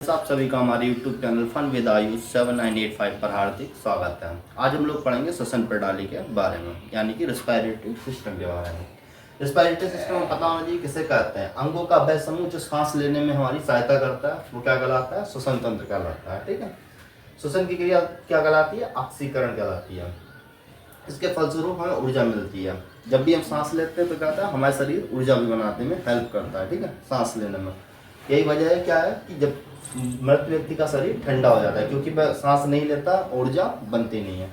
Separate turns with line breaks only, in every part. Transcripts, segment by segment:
आप सभी का हमारे YouTube channel fun with Ayush 7985 पर हार्दिक स्वागत है। आज हम लोग पढ़ेंगे श्वसन प्रणाली के बारे में, यानी कि रेस्पिरेटरी सिस्टम के बारे में। रेस्पिरेटरी सिस्टम पता होना चाहिए किसे कहते हैं। अंगों का वह समूह जो सांस लेने में हमारी सहायता करता है वो क्या कहलाता है? श्वसन तंत्र कहलाता है। ठीक है, श्वसन की क्रिया क्या कहलाती है? ऑक्सीकरण कहलाती है। इसके फलस्वरूप हमें ऊर्जा मिलती है। जब भी हम सांस लेते हैं तो क्या होता है, हमारे शरीर ऊर्जा भी बनाने में हेल्प करता है। ठीक है, सांस लेने में यही वजह है क्या है कि जब मृत व्यक्ति का शरीर ठंडा हो जाता है, क्योंकि वह सांस नहीं लेता, ऊर्जा बनती नहीं है।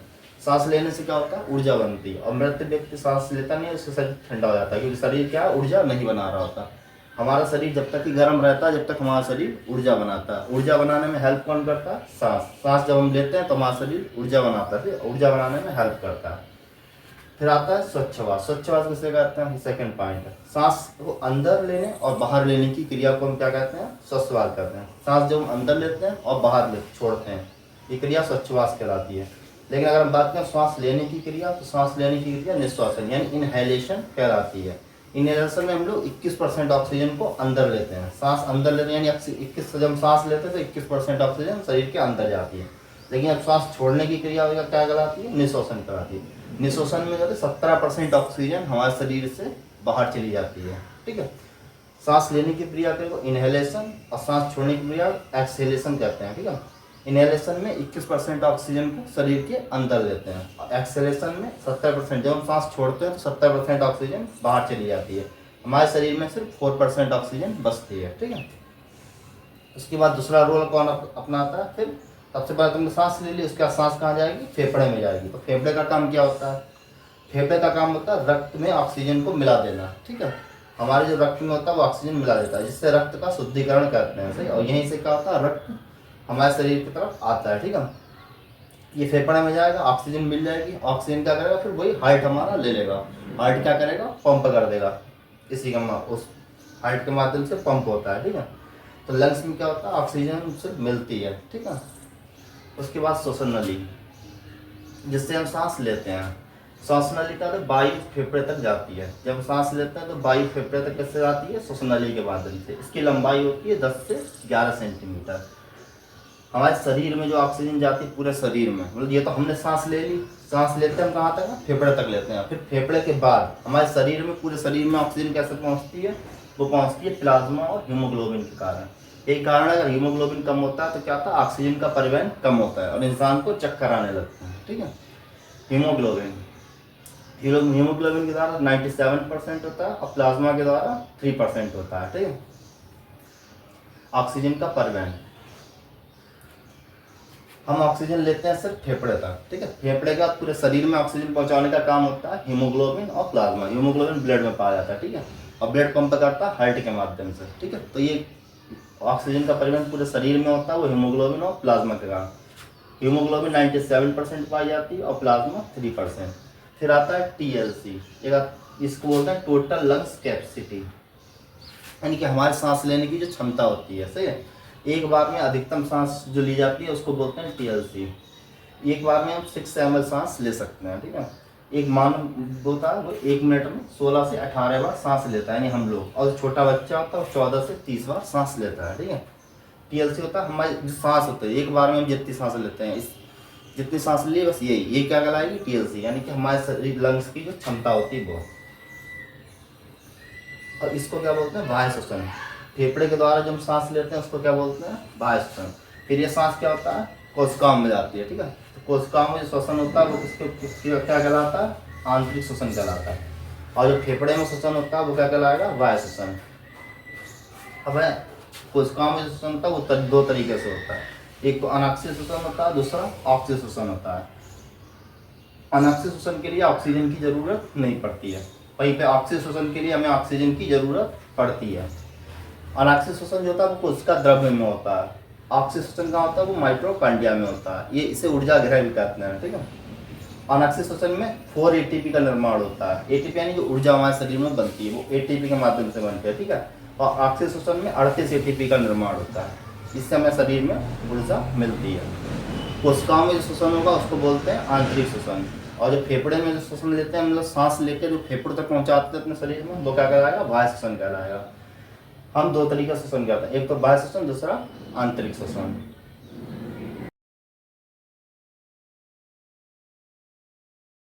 सांस लेने से क्या होता है? ऊर्जा बनती है। और मृत व्यक्ति सांस लेता नहीं है, उसका शरीर ठंडा हो जाता है, क्योंकि शरीर क्या है? ऊर्जा नहीं बना रहा होता। हमारा शरीर जब तक कि गर्म रहता है, जब तक हमारा शरीर ऊर्जा बनाता है। ऊर्जा बनाने में हेल्प कौन करता है? सांस। सांस जब हम लेते हैं तो हमारा शरीर ऊर्जा बनाता है, ऊर्जा बनाने में हेल्प करता है। फिर आता है स्वच्छवास। स्वच्छवास किसे कहते हैं? सेकंड पॉइंट है। सांस को अंदर लेने और बाहर लेने की क्रिया को हम क्या कहते हैं? स्वच्छवास कहते हैं। सांस जब हम अंदर लेते हैं और बाहर छोड़ते हैं, ये क्रिया स्वच्छवास कहलाती है। लेकिन अगर हम बात करें श्वास लेने की क्रिया, तो सांस लेने की क्रिया निश्वासन यानी इनहेलेशन कहलाती है। इनहेलेशन में हम लोग 21% ऑक्सीजन को अंदर लेते हैं। सांस अंदर लेते हैं, यानी 21 जब सांस लेते हैं तो 21% ऑक्सीजन शरीर के अंदर जाती है। लेकिन अब सांस छोड़ने की क्रिया क्या कहलाती है? निश्वासन कहलाती है। निश्वासन में जो है 17% ऑक्सीजन हमारे शरीर से बाहर चली जाती है। ठीक है, सांस लेने की क्रिया को इनहेलेशन और सांस छोड़ने की क्रिया एक्सहेलेशन कहते हैं। ठीक है, इनहेलेशन में 21% ऑक्सीजन को शरीर के अंदर लेते हैं और एक्सहेलेशन में 70%। जब हम सांस छोड़ते हैं तो 70% ऑक्सीजन बाहर चली जाती है। हमारे शरीर में सिर्फ 4% ऑक्सीजन बचती है। ठीक है, उसके बाद दूसरा रोल कौन अपनाता है? फिर सबसे पहले तुमने सांस ले ली, उसके बाद सांस कहाँ जाएगी? फेफड़े में जाएगी। तो फेफड़े का काम क्या होता है? फेफड़े का काम होता है रक्त में ऑक्सीजन को मिला देना। ठीक है, हमारे जो रक्त में होता है वो ऑक्सीजन मिला देता है, जिससे रक्त का शुद्धिकरण करते हैं। सही, और यहीं से क्या होता है? रक्त हमारे शरीर की तरफ आता है। ठीक है, ये फेफड़े में जाएगा, ऑक्सीजन मिल जाएगी। ऑक्सीजन क्या करेगा? फिर वही हार्ट हमारा ले लेगा। हार्ट क्या करेगा? पंप कर देगा। इसी का उस हार्ट के माध्यम से पंप होता है। ठीक है, तो लंग्स में क्या होता है? ऑक्सीजन से मिलती है। ठीक है, उसके बाद श्वसन नली, जिससे हम सांस लेते हैं। श्वसन नली का तो वायु फेफड़े तक जाती है। जब सांस लेते हैं तो वायु फेफड़े तक कैसे जाती है? श्वसन नली के माध्यम से। इसकी लंबाई होती है 10 से 11 सेंटीमीटर। हमारे शरीर में जो ऑक्सीजन जाती है पूरे शरीर में, मतलब ये तो हमने सांस ले ली, सांस लेते हैं हम कहाँ तक? फेफड़े तक लेते हैं। फिर फेफड़े के बाद हमारे शरीर में, पूरे शरीर में ऑक्सीजन कैसे पहुँचती है? वो पहुँचती है प्लाज्मा और हीमोग्लोबिन के कारण। एक कारण अगर हीमोग्लोबिन कम होता है तो क्या होता है? ऑक्सीजन का परिवहन कम होता है और इंसान को चक्कर आने लगते हैं। ठीक है, हीमोग्लोबिन के द्वारा 97% होता है और प्लाज्मा के द्वारा 3% होता है। ठीक है, ऑक्सीजन का परिवहन हम ऑक्सीजन लेते हैं सिर्फ फेफड़े तक। ठीक है, फेफड़े का पूरे शरीर में ऑक्सीजन पहुंचाने का काम होता है हीमोग्लोबिन और प्लाज्मा। हीमोग्लोबिन ब्लड में पाया जाता है। ठीक है, और ब्लड पंप करता है हार्ट के माध्यम से। ठीक है, तो ये ऑक्सीजन का परिवहन पूरे शरीर में होता है वो हीमोग्लोबिन और प्लाज्मा के कारण। हीमोग्लोबिन 97% पाई जाती है और प्लाज्मा 3%। फिर आता है TLC, इसको बोलते हैं टोटल लंग्स कैपेसिटी, यानी कि हमारे सांस लेने की जो क्षमता होती है। सही है, एक बार में अधिकतम सांस जो ली जाती है उसको बोलते हैं TLC। एक बार में हम 6 ml सांस ले सकते हैं। ठीक है, एक मानव होता है वो 1 मिनट में 16 से 18 बार सांस लेता है, यानी हम लोग, और छोटा बच्चा होता है वो 14 से 30 बार सांस लेता है। ठीक है, TLC होता है हमारी जो सांस होता है, एक बार में हम जितनी सांस लेते हैं, इस जितनी सांस लिए बस यही, ये क्या कहलाएगी? TLC, यानी कि हमारे शरीर लंग्स की जो क्षमता होती है वो। और इसको क्या बोलते हैं? बाह्य श्वसन। फेफड़े के द्वारा जब हम सांस लेते हैं उसको क्या बोलते हैं? बाह्य श्वसन। फिर ये सांस क्या होता है? कोशिकाओं में जाती है। ठीक है, तो कोशिकाओं में जो श्वसन होता है वो किसके क्या कहलाता है? आंतरिक श्वसन कहलाता है। और जो फेफड़े में श्वसन होता है वो क्या कहलाएगा? बाह्य श्वसन। अब कोशिकाओं में जो श्वसन होता है वो 2 तरीके से होता है। एक तो अनाक्षीय श्वसन होता है, दूसरा ऑक्सीय श्वसन होता है। अनाक्षीय श्वसन के लिए ऑक्सीजन की जरूरत नहीं पड़ती है, वहीं पे ऑक्सीय श्वसन के लिए हमें ऑक्सीजन की जरूरत पड़ती है। अनाक्षीय श्वसन जो होता है वो कोशिका द्रव्य में होता है। ऑक्सीय श्वसन कहाँ होता है? वो माइटोकॉन्ड्रिया में होता है। ये इसे ऊर्जा गृह भी कहते हैं। ठीक है, अनाक्षीय श्वसन में 4 ATP का निर्माण होता है। ATP यानी जो ऊर्जा हमारे शरीर में बनती है वो ATP के माध्यम से बनती है। ठीक है, और ऑक्सीय श्वसन में 38 ATP का निर्माण होता है, जिससे हमें शरीर में ऊर्जा मिलती है। कोशिकाओं में जो श्वसन होगा उसको बोलते हैं आंतरिक श्वसन। और जो फेफड़े में जो श्वसन लेते हैं, मतलब सांस लेकर जो फेफड़े तक पहुंचाते हैं अपने शरीर में, वो क्या कहलाएगा? बाह्य श्वसन कहलाएगा। हम दो तरीके से श्वसन करते हैं, एक तो बाह्य श्वसन, दूसरा आंतरिक श्वसन।